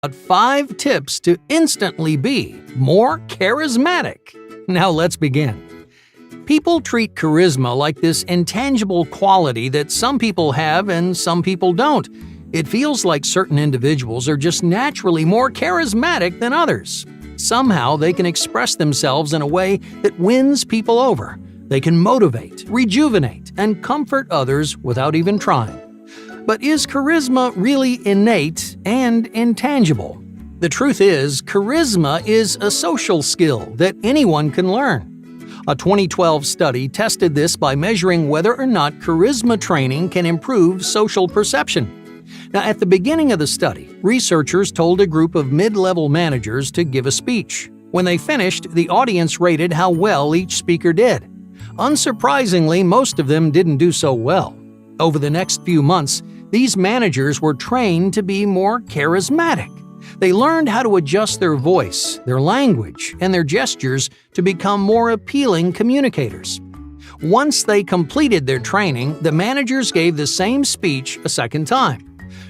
5 tips to instantly be more charismatic. Now let's begin. People treat charisma like this intangible quality that some people have and some people don't. It feels like certain individuals are just naturally more charismatic than others. Somehow they can express themselves in a way that wins people over. They can motivate, rejuvenate, and comfort others without even trying. But is charisma really innate and intangible? The truth is, charisma is a social skill that anyone can learn. A 2012 study tested this by measuring whether or not charisma training can improve social perception. Now, at the beginning of the study, researchers told a group of mid-level managers to give a speech. When they finished, the audience rated how well each speaker did. Unsurprisingly, most of them didn't do so well. Over the next few months, these managers were trained to be more charismatic. They learned how to adjust their voice, their language, and their gestures to become more appealing communicators. Once they completed their training, the managers gave the same speech a second time.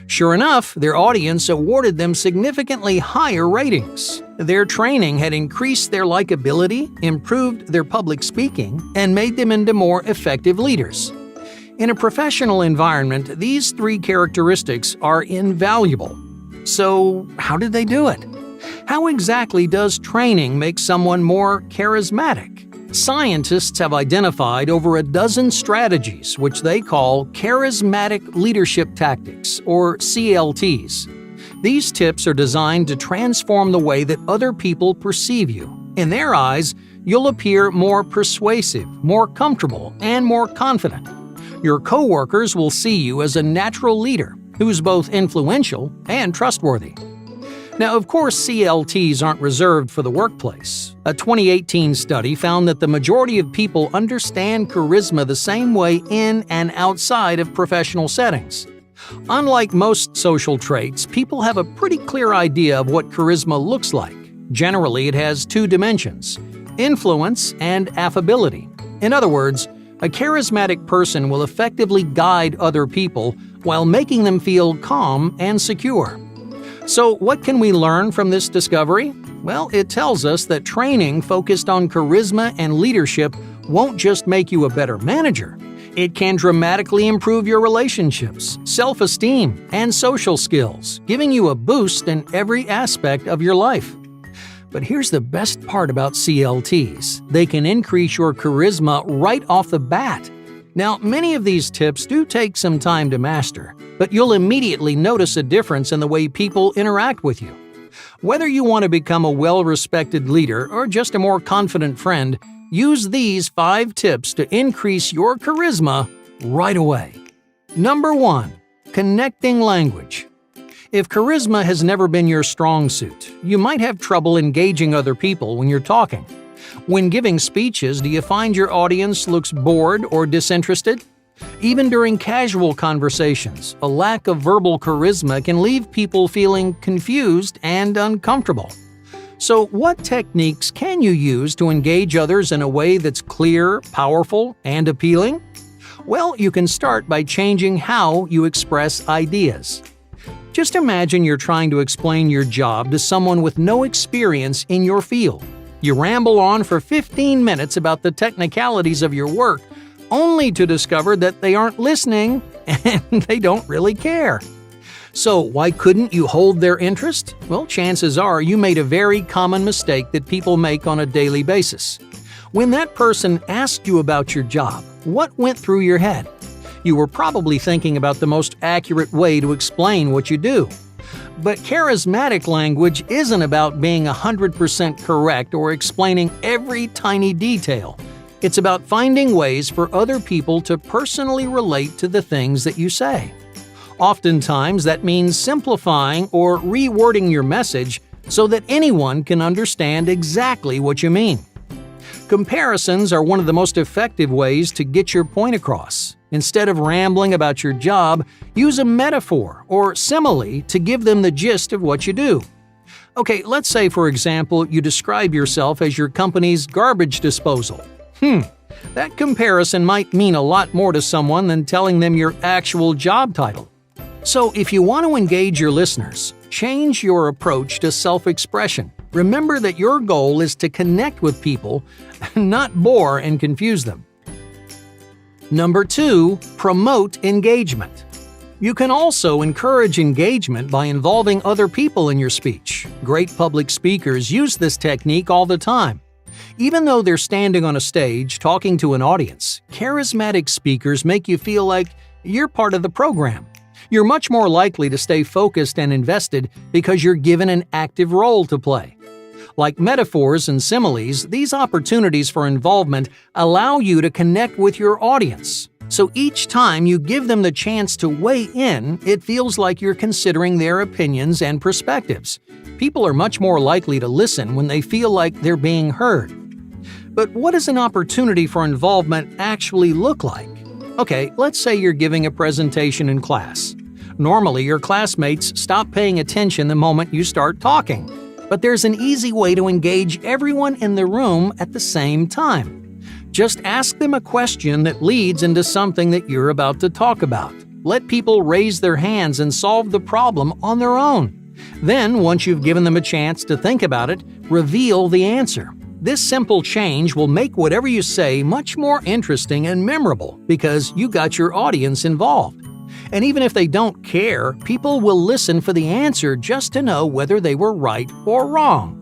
Sure enough, their audience awarded them significantly higher ratings. Their training had increased their likability, improved their public speaking, and made them into more effective leaders. In a professional environment, these 3 characteristics are invaluable. So, how did they do it? How exactly does training make someone more charismatic? Scientists have identified over a dozen strategies which they call Charismatic Leadership Tactics, or CLTs. These tips are designed to transform the way that other people perceive you. In their eyes, you'll appear more persuasive, more comfortable, and more confident. Your coworkers will see you as a natural leader who's both influential and trustworthy. Now, of course, CLTs aren't reserved for the workplace. A 2018 study found that the majority of people understand charisma the same way in and outside of professional settings. Unlike most social traits, people have a pretty clear idea of what charisma looks like. Generally, it has 2 dimensions: influence and affability. In other words, a charismatic person will effectively guide other people while making them feel calm and secure. So, what can we learn from this discovery? Well, it tells us that training focused on charisma and leadership won't just make you a better manager. It can dramatically improve your relationships, self-esteem, and social skills, giving you a boost in every aspect of your life. But here's the best part about CLTs. They can increase your charisma right off the bat. Now, many of these tips do take some time to master, but you'll immediately notice a difference in the way people interact with you. Whether you want to become a well-respected leader or just a more confident friend, use these 5 tips to increase your charisma right away. Number 1. Connecting language. If charisma has never been your strong suit, you might have trouble engaging other people when you're talking. When giving speeches, do you find your audience looks bored or disinterested? Even during casual conversations, a lack of verbal charisma can leave people feeling confused and uncomfortable. So, what techniques can you use to engage others in a way that's clear, powerful, and appealing? Well, you can start by changing how you express ideas. Just imagine you're trying to explain your job to someone with no experience in your field. You ramble on for 15 minutes about the technicalities of your work, only to discover that they aren't listening and they don't really care. So why couldn't you hold their interest? Well, chances are you made a very common mistake that people make on a daily basis. When that person asked you about your job, what went through your head? You were probably thinking about the most accurate way to explain what you do. But charismatic language isn't about being 100% correct or explaining every tiny detail. It's about finding ways for other people to personally relate to the things that you say. Oftentimes, that means simplifying or rewording your message so that anyone can understand exactly what you mean. Comparisons are one of the most effective ways to get your point across. Instead of rambling about your job, use a metaphor or simile to give them the gist of what you do. Okay, let's say, for example, you describe yourself as your company's garbage disposal. That comparison might mean a lot more to someone than telling them your actual job title. So if you want to engage your listeners, Change your approach to self-expression. Remember that your goal is to connect with people, not bore and confuse them. Number 2, promote engagement. You can also encourage engagement by involving other people in your speech. Great public speakers use this technique all the time. Even though they're standing on a stage talking to an audience, charismatic speakers make you feel like you're part of the program. You're much more likely to stay focused and invested because you're given an active role to play. Like metaphors and similes, these opportunities for involvement allow you to connect with your audience. So each time you give them the chance to weigh in, it feels like you're considering their opinions and perspectives. People are much more likely to listen when they feel like they're being heard. But what does an opportunity for involvement actually look like? Okay, let's say you're giving a presentation in class. Normally, your classmates stop paying attention the moment you start talking. But there's an easy way to engage everyone in the room at the same time. Just ask them a question that leads into something that you're about to talk about. Let people raise their hands and solve the problem on their own. Then, once you've given them a chance to think about it, reveal the answer. This simple change will make whatever you say much more interesting and memorable because you got your audience involved. And even if they don't care, people will listen for the answer just to know whether they were right or wrong.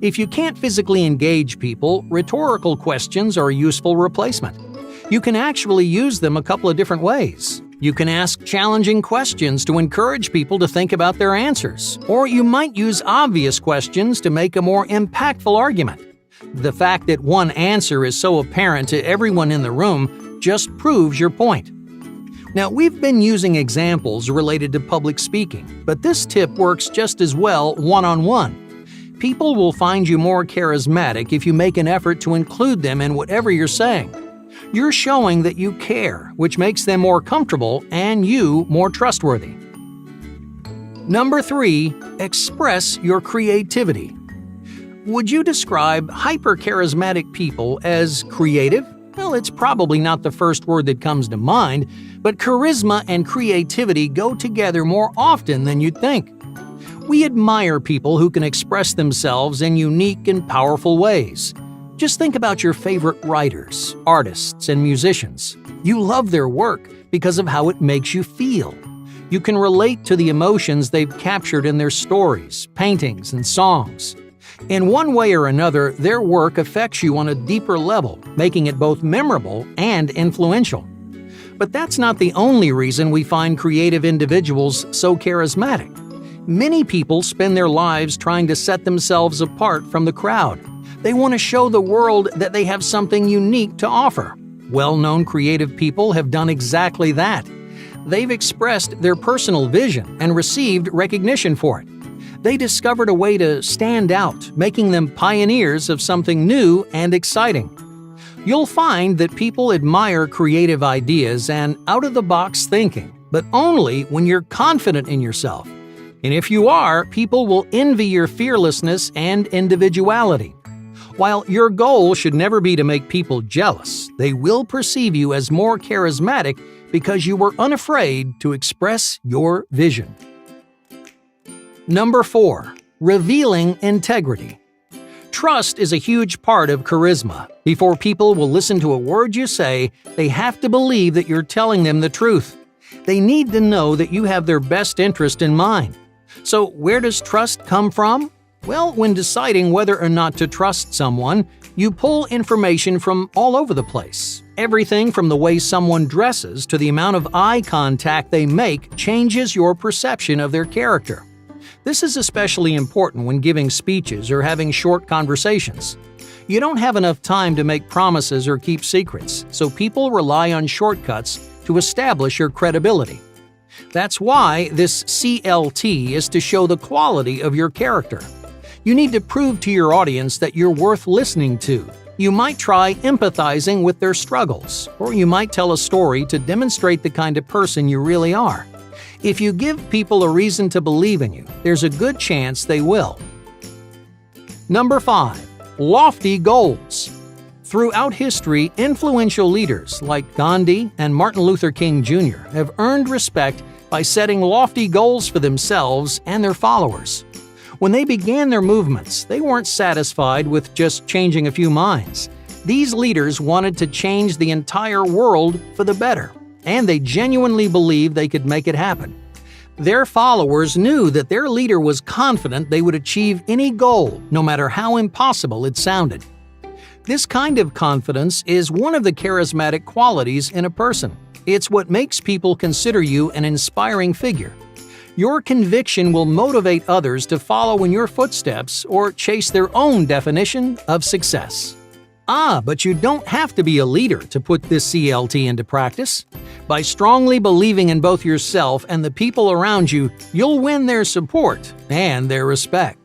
If you can't physically engage people, rhetorical questions are a useful replacement. You can actually use them a couple of different ways. You can ask challenging questions to encourage people to think about their answers, or you might use obvious questions to make a more impactful argument. The fact that one answer is so apparent to everyone in the room just proves your point. Now, we've been using examples related to public speaking, but this tip works just as well one-on-one. People will find you more charismatic if you make an effort to include them in whatever you're saying. You're showing that you care, which makes them more comfortable and you more trustworthy. Number 3, express your creativity. Would you describe hyper-charismatic people as creative? Well, it's probably not the first word that comes to mind, but charisma and creativity go together more often than you'd think. We admire people who can express themselves in unique and powerful ways. Just think about your favorite writers, artists, and musicians. You love their work because of how it makes you feel. You can relate to the emotions they've captured in their stories, paintings, and songs. In one way or another, their work affects you on a deeper level, making it both memorable and influential. But that's not the only reason we find creative individuals so charismatic. Many people spend their lives trying to set themselves apart from the crowd. They want to show the world that they have something unique to offer. Well-known creative people have done exactly that. They've expressed their personal vision and received recognition for it. They discovered a way to stand out, making them pioneers of something new and exciting. You'll find that people admire creative ideas and out-of-the-box thinking, but only when you're confident in yourself. And if you are, people will envy your fearlessness and individuality. While your goal should never be to make people jealous, they will perceive you as more charismatic because you were unafraid to express your vision. Number 4, revealing integrity. Trust is a huge part of charisma. Before people will listen to a word you say, they have to believe that you're telling them the truth. They need to know that you have their best interest in mind. So where does trust come from? Well, when deciding whether or not to trust someone, you pull information from all over the place. Everything from the way someone dresses to the amount of eye contact they make changes your perception of their character. This is especially important when giving speeches or having short conversations. You don't have enough time to make promises or keep secrets, so people rely on shortcuts to establish your credibility. That's why this CLT is to show the quality of your character. You need to prove to your audience that you're worth listening to. You might try empathizing with their struggles, or you might tell a story to demonstrate the kind of person you really are. If you give people a reason to believe in you, there's a good chance they will. Number 5, lofty goals. Throughout history, influential leaders like Gandhi and Martin Luther King Jr. have earned respect by setting lofty goals for themselves and their followers. When they began their movements, they weren't satisfied with just changing a few minds. These leaders wanted to change the entire world for the better, and they genuinely believed they could make it happen. Their followers knew that their leader was confident they would achieve any goal, no matter how impossible it sounded. This kind of confidence is one of the charismatic qualities in a person. It's what makes people consider you an inspiring figure. Your conviction will motivate others to follow in your footsteps or chase their own definition of success. But you don't have to be a leader to put this CLT into practice. By strongly believing in both yourself and the people around you, you'll win their support and their respect.